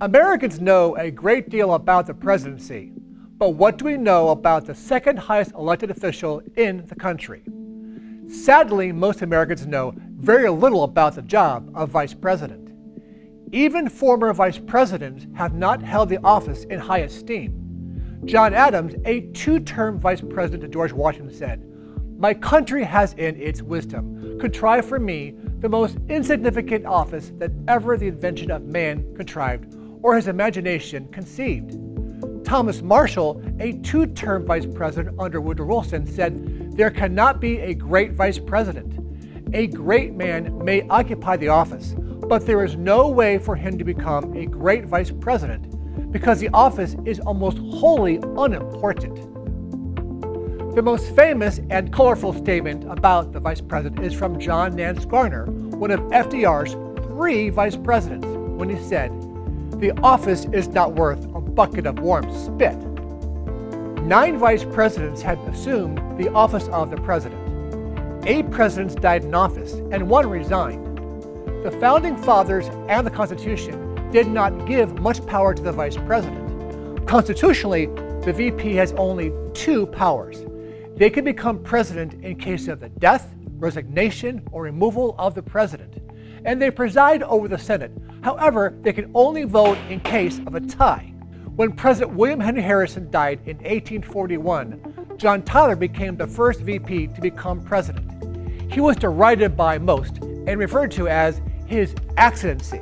Americans know a great deal about the presidency, but what do we know about the second highest elected official in the country? Sadly, most Americans know very little about the job of vice president. Even former vice presidents have not held the office in high esteem. John Adams, a two-term vice president to George Washington, said, "My country has in its wisdom contrived for me the most insignificant office that ever the invention of man contrived or his imagination conceived." Thomas Marshall, a two-term vice president under Woodrow Wilson, said, "There cannot be a great vice president. A great man may occupy the office, but there is no way for him to become a great vice president because the office is almost wholly unimportant." The most famous and colorful statement about the vice president is from John Nance Garner, one of FDR's 3 vice presidents, when he said, "The office is not worth a bucket of warm spit." 9 vice presidents had assumed the office of the president. 8 presidents died in office, and 1 resigned. The Founding Fathers and the Constitution did not give much power to the vice president. Constitutionally, the VP has only 2 powers. They can become president in case of the death, resignation, or removal of the president, and they preside over the Senate. However, they can only vote in case of a tie. When President William Henry Harrison died in 1841, John Tyler became the first VP to become president. He was derided by most and referred to as His Excellency.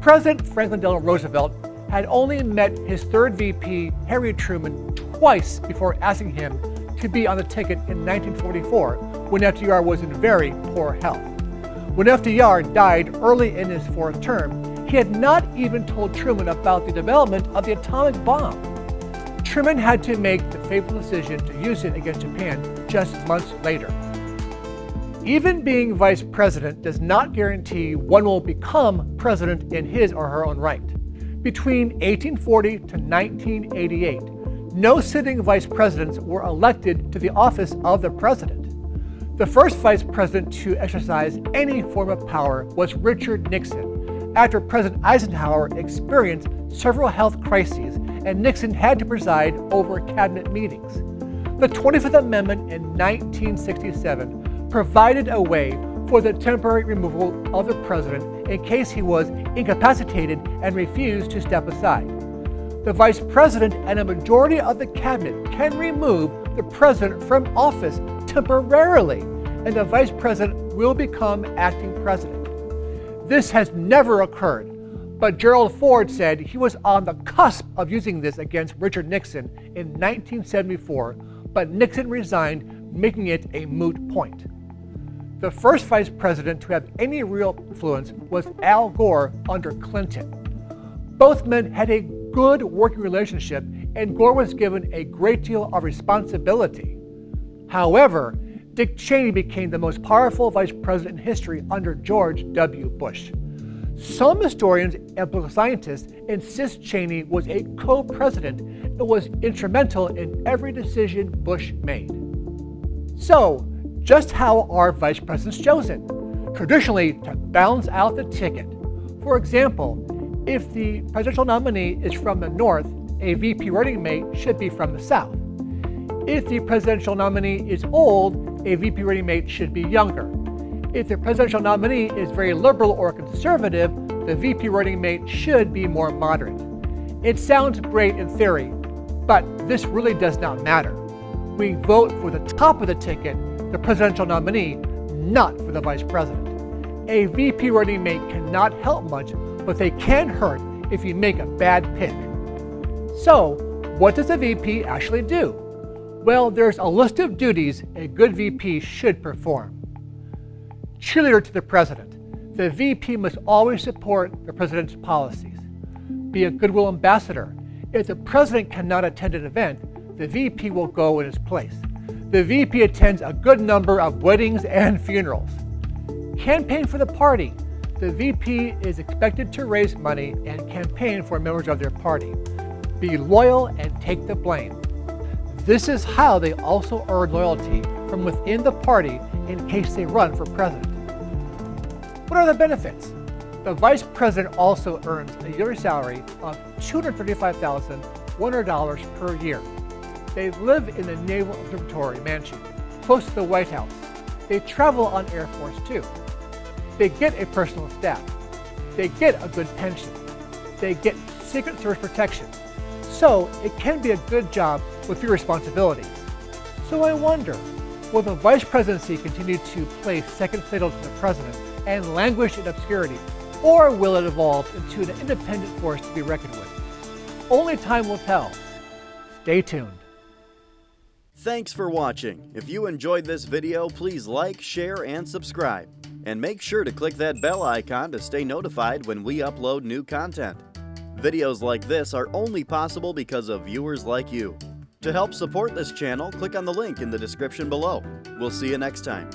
President Franklin Delano Roosevelt had only met his 3rd VP, Harry Truman, twice before asking him to be on the ticket in 1944 when FDR was in very poor health. When FDR died early in his 4th term, he had not even told Truman about the development of the atomic bomb. Truman had to make the fateful decision to use it against Japan just months later. Even being vice president does not guarantee one will become president in his or her own right. Between 1840 to 1988, no sitting vice presidents were elected to the office of the president. The first vice president to exercise any form of power was Richard Nixon, after President Eisenhower experienced several health crises and Nixon had to preside over cabinet meetings. The 25th Amendment in 1967 provided a way for the temporary removal of the president in case he was incapacitated and refused to step aside. The vice president and a majority of the cabinet can remove the president from office temporarily, and the vice president will become acting president. This has never occurred, but Gerald Ford said he was on the cusp of using this against Richard Nixon in 1974, but Nixon resigned, making it a moot point. The first vice president to have any real influence was Al Gore under Clinton. Both men had a good working relationship, and Gore was given a great deal of responsibility. However, Dick Cheney became the most powerful vice president in history under George W. Bush. Some historians and political scientists insist Cheney was a co-president and was instrumental in every decision Bush made. So, just how are vice presidents chosen? Traditionally, to balance out the ticket. For example, if the presidential nominee is from the North, a VP running mate should be from the South. If the presidential nominee is old, a VP running mate should be younger. If the presidential nominee is very liberal or conservative, the VP running mate should be more moderate. It sounds great in theory, but this really does not matter. We vote for the top of the ticket, the presidential nominee, not for the vice president. A VP running mate cannot help much, but they can hurt if you make a bad pick. So, what does a VP actually do? Well, there's a list of duties a good VP should perform. Cheerleader to the president. The VP must always support the president's policies. Be a goodwill ambassador. If the president cannot attend an event, the VP will go in his place. The VP attends a good number of weddings and funerals. Campaign for the party. The VP is expected to raise money and campaign for members of their party. Be loyal and take the blame. This is how they also earn loyalty from within the party in case they run for president. What are the benefits? The vice president also earns a yearly salary of $235,100 per year. They live in the Naval Observatory Mansion, close to the White House. They travel on Air Force Two. They get a personal staff. They get a good pension. They get Secret Service protection. So it can be a good job with few responsibilities. So I wonder, will the vice presidency continue to play second fiddle to the president and languish in obscurity, or will it evolve into an independent force to be reckoned with? Only time will tell. Stay tuned. Thanks for watching. If you enjoyed this video, please like, share, and subscribe. And make sure to click that bell icon to stay notified when we upload new content. Videos like this are only possible because of viewers like you. To help support this channel, click on the link in the description below. We'll see you next time.